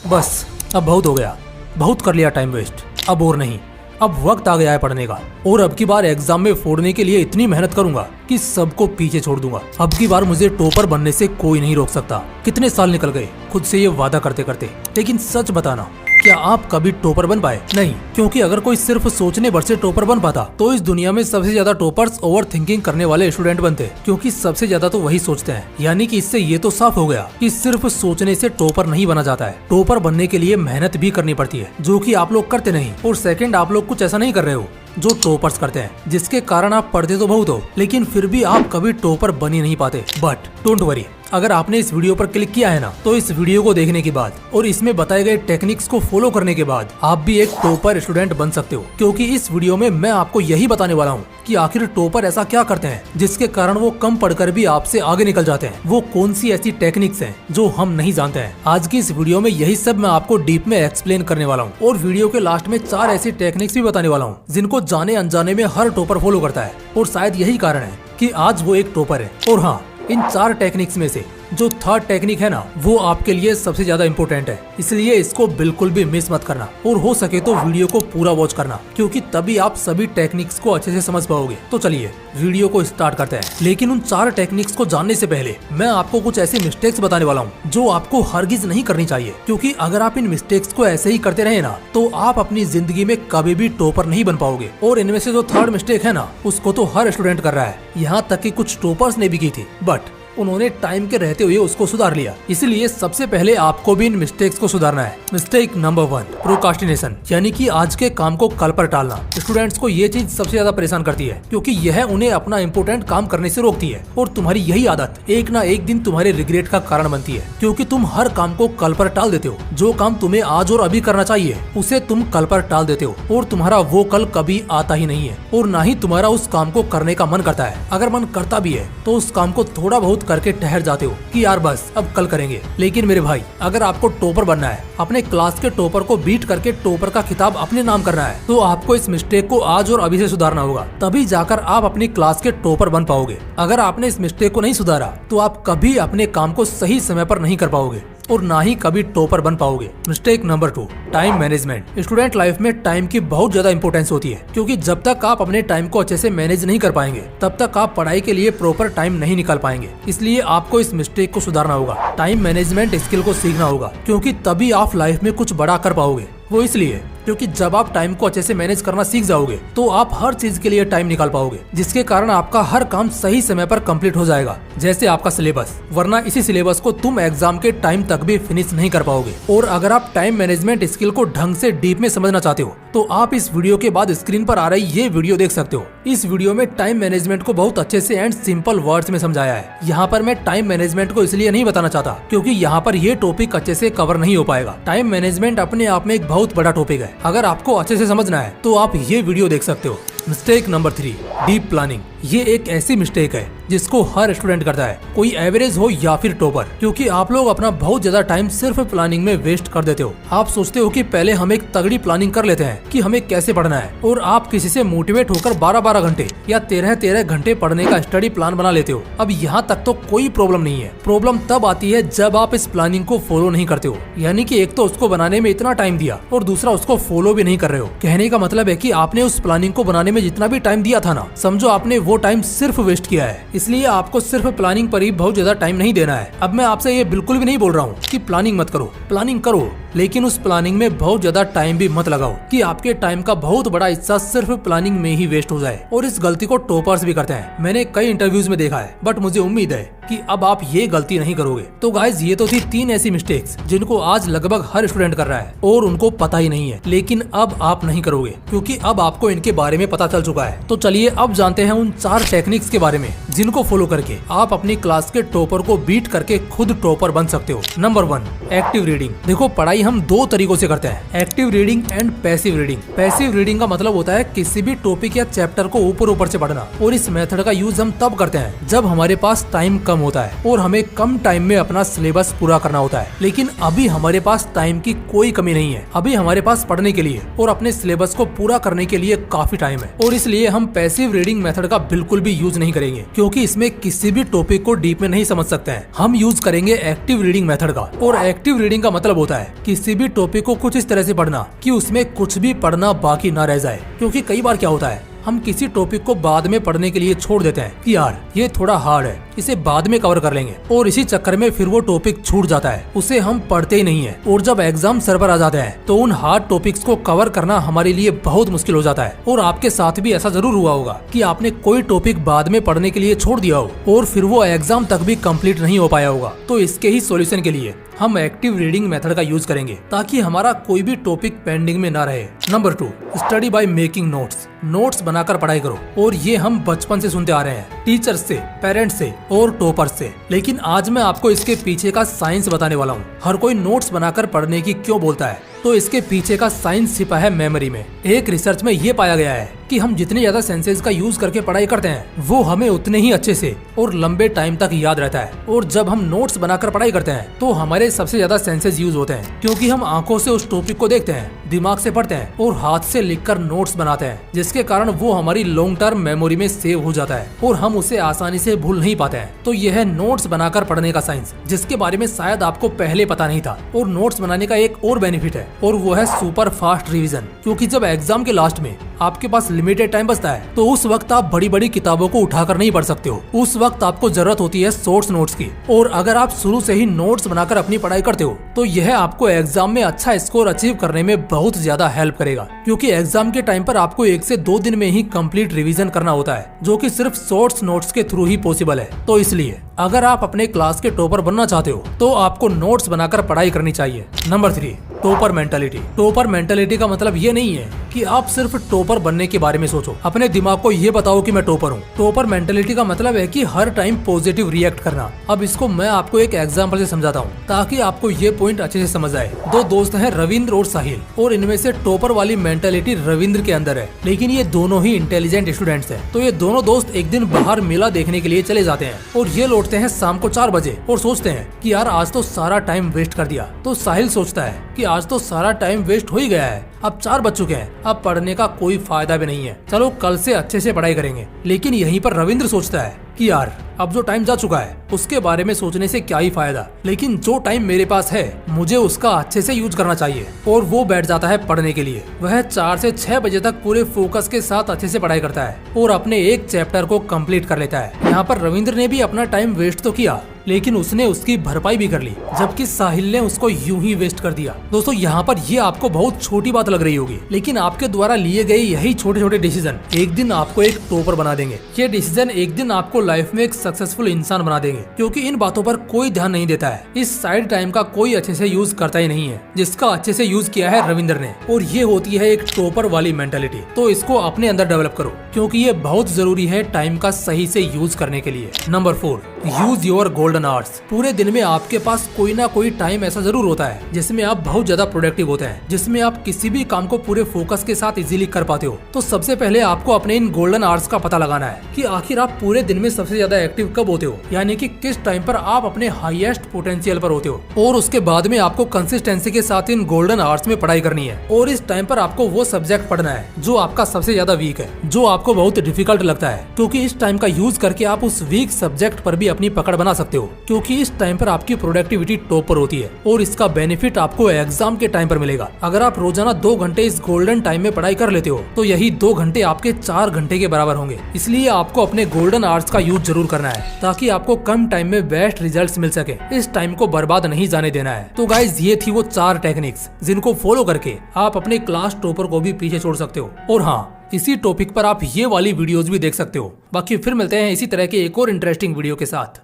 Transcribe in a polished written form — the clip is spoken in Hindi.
बस अब बहुत हो गया, बहुत कर लिया टाइम वेस्ट, अब और नहीं। अब वक्त आ गया है पढ़ने का और अब की बार एग्जाम में फोड़ने के लिए इतनी मेहनत करूंगा कि सबको पीछे छोड़ दूंगा। अब की बार मुझे टॉपर बनने से कोई नहीं रोक सकता। कितने साल निकल गए खुद से ये वादा करते करते, लेकिन सच बताना, क्या आप कभी टॉपर बन पाए? नहीं, क्योंकि अगर कोई सिर्फ सोचने भर से टॉपर बन पाता तो इस दुनिया में सबसे ज्यादा टॉपर्स ओवर थिंकिंग करने वाले स्टूडेंट बनते, क्योंकि सबसे ज्यादा तो वही सोचते हैं। यानी कि इससे ये तो साफ हो गया कि सिर्फ सोचने से टॉपर नहीं बना जाता है। टॉपर बनने के लिए मेहनत भी करनी पड़ती है, जो कि आप लोग करते नहीं। और सेकंड, आप लोग कुछ ऐसा नहीं कर रहे हो जो टॉपर्स करते हैं, जिसके कारण आप पढ़ते तो बहुत हो लेकिन फिर भी आप कभी टॉपर बन ही नहीं पाते। बट डोंट वरी, अगर आपने इस वीडियो पर क्लिक किया है ना, तो इस वीडियो को देखने के बाद और इसमें बताए गए टेक्निक्स को फॉलो करने के बाद आप भी एक टॉपर स्टूडेंट बन सकते हो। क्योंकि इस वीडियो में मैं आपको यही बताने वाला हूँ कि आखिर टॉपर ऐसा क्या करते हैं जिसके कारण वो कम पढ़कर भी आपसे आगे निकल जाते हैं। वो कौन सी ऐसी टेक्निक्स हैं जो हम नहीं जानते हैं। आज की इस वीडियो में यही सब मैं आपको डीप में एक्सप्लेन करने वाला हूँ और वीडियो के लास्ट में 4 ऐसी टेक्निक्स भी बताने वाला हूँ जिनको जाने अनजाने में हर टॉपर फॉलो करता है। और शायद यही कारण है कि आज वो एक टॉपर है। और हाँ, इन 4 टेक्निक्स में से जो थर्ड टेक्निक है ना, वो आपके लिए सबसे ज्यादा इम्पोर्टेंट है, इसलिए इसको बिल्कुल भी मिस मत करना और हो सके तो वीडियो को पूरा वॉच करना, क्योंकि तभी आप सभी टेक्निक्स को अच्छे से समझ पाओगे। तो चलिए वीडियो को स्टार्ट करते हैं। लेकिन उन 4 टेक्निक्स को जानने से पहले मैं आपको कुछ ऐसे मिस्टेक्स बताने वाला हूँ जो आपको हरगिज नहीं करनी चाहिए, क्योंकि अगर आप इन मिस्टेक्स को ऐसे ही करते रहे ना, तो आप अपनी जिंदगी में कभी भी टॉपर नहीं बन पाओगे। और इनमें से जो थर्ड मिस्टेक है ना, उसको तो हर स्टूडेंट कर रहा है, यहाँ तक कि कुछ टॉपर्स ने भी की थी, बट उन्होंने टाइम के रहते हुए उसको सुधार लिया। इसलिए सबसे पहले आपको भी इन मिस्टेक्स को सुधारना है। मिस्टेक नंबर 1, प्रोकास्टिनेशन, यानी कि आज के काम को कल पर टालना। स्टूडेंट्स को ये चीज सबसे ज्यादा परेशान करती है, क्योंकि यह उन्हें अपना इम्पोर्टेंट काम करने से रोकती है। और तुम्हारी यही आदत एक ना एक दिन तुम्हारे रिग्रेट का कारण बनती है, क्योंकि तुम हर काम को कल पर टाल देते हो। जो काम तुम्हें आज और अभी करना चाहिए उसे तुम कल पर टाल देते हो, और तुम्हारा वो कल कभी आता ही नहीं है, और ना ही तुम्हारा उस काम को करने का मन करता है। अगर मन करता भी है तो उस काम को थोड़ा बहुत करके ठहर जाते हो कि यार बस अब कल करेंगे। लेकिन मेरे भाई, अगर आपको टॉपर बनना है, अपने क्लास के टॉपर को बीट करके टॉपर का खिताब अपने नाम करना है, तो आपको इस मिस्टेक को आज और अभी से सुधारना होगा। तभी जाकर आप अपनी क्लास के टॉपर बन पाओगे। अगर आपने इस मिस्टेक को नहीं सुधारा तो आप कभी अपने काम को सही समय पर नहीं कर पाओगे और ना ही कभी टॉपर बन पाओगे। Mistake number 2, time management. Student life में टाइम की बहुत ज्यादा इंपॉर्टेंस होती है, क्योंकि जब तक आप अपने टाइम को अच्छे से मैनेज नहीं कर पाएंगे तब तक आप पढ़ाई के लिए प्रॉपर टाइम नहीं निकाल पाएंगे। इसलिए आपको इस मिस्टेक को सुधारना होगा। टाइम मैनेजमेंट स्किल को सीखना होगा, क्योंकि तभी आप लाइफ में कुछ बड़ा कर पाओगे। वो इसलिए क्योंकि जब आप टाइम को अच्छे से मैनेज करना सीख जाओगे तो आप हर चीज के लिए टाइम निकाल पाओगे, जिसके कारण आपका हर काम सही समय पर कंप्लीट हो जाएगा, जैसे आपका सिलेबस। वरना इसी सिलेबस को तुम एग्जाम के टाइम तक भी फिनिश नहीं कर पाओगे। और अगर आप टाइम मैनेजमेंट स्किल को ढंग से डीप में समझना चाहते हो तो आप इस वीडियो के बाद स्क्रीन पर आ रही ये वीडियो देख सकते हो। इस वीडियो में टाइम मैनेजमेंट को बहुत अच्छे से एंड सिंपल वर्ड्स में समझाया है। यहाँ पर मैं टाइम मैनेजमेंट को इसलिए नहीं बताना चाहता क्योंकि यहाँ पर ये टॉपिक अच्छे से कवर नहीं हो पाएगा। टाइम मैनेजमेंट अपने आप में एक बहुत बड़ा टॉपिक है। अगर आपको अच्छे से समझना है तो आप ये वीडियो देख सकते हो। Mistake number 3, deep planning. ये एक ऐसी मिस्टेक है जिसको हर स्टूडेंट करता है, कोई एवरेज हो या फिर टॉपर, क्योंकि आप लोग अपना बहुत ज्यादा टाइम सिर्फ प्लानिंग में वेस्ट कर देते हो। आप सोचते हो कि पहले हम एक तगड़ी प्लानिंग कर लेते हैं कि हमें कैसे पढ़ना है, और आप किसी से मोटिवेट होकर 12-12 घंटे या 13-13 घंटे पढ़ने का स्टडी प्लान बना लेते हो। अब यहाँ तक तो कोई प्रॉब्लम नहीं है। प्रॉब्लम तब आती है जब आप इस प्लानिंग को फॉलो नहीं करते हो, यानी कि एक तो उसको बनाने में इतना टाइम दिया और दूसरा उसको फॉलो भी नहीं कर रहे हो। कहने का मतलब है कि आपने उस प्लानिंग को बनाने में जितना भी टाइम दिया था ना, समझो आपने वो टाइम सिर्फ वेस्ट किया है। इसलिए आपको सिर्फ प्लानिंग पर ही बहुत ज्यादा टाइम नहीं देना है। अब मैं आपसे ये बिल्कुल भी नहीं बोल रहा हूँ कि प्लानिंग मत करो, प्लानिंग करो, लेकिन उस प्लानिंग में बहुत ज्यादा टाइम भी मत लगाओ कि आपके टाइम का बहुत बड़ा हिस्सा सिर्फ प्लानिंग में ही वेस्ट हो जाए। और इस गलती को टॉपर्स भी करते हैं, मैंने कई इंटरव्यूज में देखा है, बट मुझे उम्मीद है कि अब आप ये गलती नहीं करोगे। तो गाइज, ये तो थी 3 ऐसी मिस्टेक्स जिनको आज लगभग हर स्टूडेंट कर रहा है और उनको पता ही नहीं है, लेकिन अब आप नहीं करोगे क्योंकि अब आपको इनके बारे में पता चल चुका है। तो चलिए अब जानते हैं उन 4 टेक्निक्स के बारे में जिनको फॉलो करके आप अपनी क्लास के टॉपर को बीट करके खुद टॉपर बन सकते हो। Number 1, active reading. देखो, पढ़ाई हम 2 तरीकों से करते हैं, active reading and passive reading. Passive reading का मतलब होता है किसी भी टॉपिक या चैप्टर को ऊपर से पढ़ना, और इस मेथड का यूज हम तब करते हैं जब हमारे पास टाइम कम होता है और हमें कम टाइम में अपना सिलेबस पूरा करना होता है। लेकिन अभी हमारे पास टाइम की कोई कमी नहीं है, अभी हमारे पास पढ़ने के लिए और अपने सिलेबस को पूरा करने के लिए काफी टाइम है, और इसलिए हम पैसिव रीडिंग मेथड का बिल्कुल भी यूज नहीं करेंगे, क्योंकि इसमें किसी भी टॉपिक को डीप में नहीं समझ सकते हैं। हम यूज करेंगे एक्टिव रीडिंग मेथड का। और एक्टिव रीडिंग का मतलब होता है कि किसी भी टॉपिक को कुछ इस तरह से पढ़ना कि उसमें कुछ भी पढ़ना बाकी ना रह जाए, क्योंकि कई बार क्या होता है हम किसी टॉपिक को बाद में पढ़ने के लिए छोड़ देते हैं कि यार ये थोड़ा हार्ड है, इसे बाद में कवर कर लेंगे, और इसी चक्कर में फिर वो टॉपिक छूट जाता है, उसे हम पढ़ते ही नहीं है। और जब एग्जाम सर पर आ जाते हैं तो उन हार्ड टॉपिक्स को कवर करना हमारे लिए बहुत मुश्किल हो जाता है। और आपके साथ भी ऐसा जरूर हुआ होगा कि आपने कोई टॉपिक बाद में पढ़ने के लिए छोड़ दिया हो और फिर वो एग्जाम तक भी कंप्लीट नहीं हो पाया होगा। तो इसके ही सॉल्यूशन के लिए हम एक्टिव रीडिंग मेथड का यूज करेंगे ताकि हमारा कोई भी टॉपिक पेंडिंग में ना रहे। Number 2, study by making notes. Notes बनाकर पढ़ाई करो। और ये हम बचपन से सुनते आ रहे हैं, टीचर्स से, पेरेंट्स से और टॉपर्स से, लेकिन आज मैं आपको इसके पीछे का साइंस बताने वाला हूँ। हर कोई नोट्स बनाकर पढ़ने की क्यों बोलता है, तो इसके पीछे का साइंस छिपा है मेमोरी में। एक रिसर्च में ये पाया गया है कि हम जितने ज्यादा सेंसेस का यूज करके पढ़ाई करते हैं वो हमें उतने ही अच्छे से और लंबे टाइम तक याद रहता है। और जब हम नोट्स बनाकर पढ़ाई करते हैं तो हमारे सबसे ज्यादा सेंसेस यूज होते हैं, क्योंकि हम आंखों से उस टॉपिक को देखते हैं, दिमाग से पढ़ते हैं और हाथ से लिखकर नोट्स बनाते हैं, जिसके कारण वो हमारी लॉन्ग टर्म मेमोरी में सेव हो जाता है और हम उसे आसानी से भूल नहीं पाते हैं। तो यह है नोट्स बनाकर पढ़ने का साइंस, जिसके बारे में शायद आपको पहले पता नहीं था। और नोट्स बनाने का एक और बेनिफिट है और वो है सुपर फास्ट रिवीजन, क्योंकि जब एग्जाम के लास्ट में आपके पास लिमिटेड टाइम बचता है तो उस वक्त आप बड़ी बड़ी किताबों को उठाकर नहीं पढ़ सकते हो। उस वक्त आपको जरूरत होती है शॉर्ट्स नोट्स की। और अगर आप शुरू से ही नोट्स बनाकर अपनी पढ़ाई करते हो तो यह आपको एग्जाम में अच्छा स्कोर अचीव करने में बहुत ज्यादा हेल्प करेगा, क्योंकि एग्जाम के टाइम पर आपको 1 से 2 दिन में ही कंप्लीट रिवीजन करना होता है, जो कि सिर्फ शॉर्ट्स नोट्स के थ्रू ही पॉसिबल है। तो इसलिए अगर आप अपने क्लास के टॉपर बनना चाहते हो तो आपको नोट्स बनाकर पढ़ाई करनी चाहिए। Number 3, topper mentality. Topper mentality का मतलब ये नहीं है कि आप सिर्फ टॉपर बनने के बारे में सोचो, अपने दिमाग को ये बताओ कि मैं टॉपर हूँ। टॉपर मेंटालिटी का मतलब है कि हर टाइम पॉजिटिव रिएक्ट करना। अब इसको मैं आपको एक एग्जांपल से समझाता हूँ ताकि आपको ये पॉइंट अच्छे से समझ आए। 2 दोस्त हैं, रविंद्र और साहिल, और इनमें से टॉपर वाली मेंटालिटी रविंद्र के अंदर है, लेकिन ये दोनों ही इंटेलिजेंट स्टूडेंट्स हैं। तो ये दोनों दोस्त एक दिन बाहर मेला देखने के लिए चले जाते हैं और ये लौटते हैं शाम को 4 बजे और सोचते हैं कि यार आज तो सारा टाइम वेस्ट कर दिया। तो साहिल सोचता है कि आज तो सारा टाइम वेस्ट हो ही गया है, अब 4 बज चुके हैं, अब पढ़ने का कोई फायदा भी नहीं है, चलो कल से अच्छे से पढ़ाई करेंगे। लेकिन यहीं पर रविंद्र सोचता है कि यार अब जो टाइम जा चुका है उसके बारे में सोचने से क्या ही फायदा, लेकिन जो टाइम मेरे पास है मुझे उसका अच्छे से यूज करना चाहिए। और वो बैठ जाता है पढ़ने के लिए। वह 4 से 6 बजे तक पूरे फोकस के साथ अच्छे से पढ़ाई करता है और अपने एक चैप्टर को कंप्लीट कर लेता है। यहाँ पर रविंद्र ने भी अपना टाइम वेस्ट तो किया, लेकिन उसने उसकी भरपाई भी कर ली, जबकि साहिल ने उसको यूं ही वेस्ट कर दिया। दोस्तों यहाँ पर ये आपको बहुत छोटी बात लग रही होगी, लेकिन आपके द्वारा लिए गए यही छोटे छोटे डिसीजन एक दिन आपको एक टॉपर बना देंगे। ये डिसीजन एक दिन आपको लाइफ में एक सक्सेसफुल इंसान बना देंगे, क्योंकि इन बातों पर कोई ध्यान नहीं देता है। इस साइड टाइम का कोई अच्छे से यूज करता ही नहीं है, जिसका अच्छे से यूज किया है रविंद्र ने। और ये होती है एक टॉपर वाली मेंटालिटी। तो इसको अपने अंदर डेवलप करो, क्योंकि ये बहुत जरूरी है टाइम का सही से यूज करने के लिए। Number 4, use your golden hours. पूरे दिन में आपके पास कोई ना कोई टाइम ऐसा जरूर होता है जिसमें आप बहुत ज्यादा प्रोडक्टिव होते हैं, जिसमें आप किसी भी काम को पूरे फोकस के साथ इजीली कर पाते हो। तो सबसे पहले आपको अपने इन गोल्डन आवर्स का पता लगाना है कि आखिर आप पूरे दिन में सबसे ज्यादा एक्टिव कब होते हो, यानी कि किस टाइम पर आप अपने हाईएस्ट पोटेंशियल पर होते हो। और उसके बाद में आपको कंसिस्टेंसी के साथ इन गोल्डन आवर्स में पढ़ाई करनी है। और इस टाइम पर आपको वो सब्जेक्ट पढ़ना है जो आपका सबसे ज्यादा वीक है, जो आपको बहुत डिफिकल्ट लगता है, क्योंकि इस टाइम का यूज करके आप उस वीक सब्जेक्ट पर भी अपनी पकड़ बना सकते हो, क्योंकि इस टाइम पर आपकी प्रोडक्टिविटी टॉप पर होती है। और इसका बेनिफिट आपको एग्जाम के टाइम पर मिलेगा। अगर आप रोजाना 2 घंटे इस गोल्डन टाइम में पढ़ाई कर लेते हो तो यही 2 घंटे आपके 4 घंटे के बराबर होंगे। इसलिए आपको अपने गोल्डन आवर्स का यूज जरूर करना है, ताकि आपको कम टाइम में बेस्ट रिजल्ट्स मिल सके। इस टाइम को बर्बाद नहीं जाने देना है। तो गाइज ये थी वो 4 टेक्निक्स जिनको फॉलो करके आप अपने क्लास टॉपर को भी पीछे छोड़ सकते हो। और हाँ, इसी टॉपिक पर आप ये वाली वीडियोस भी देख सकते हो। बाकी फिर मिलते हैं इसी तरह के एक और इंटरेस्टिंग वीडियो के साथ।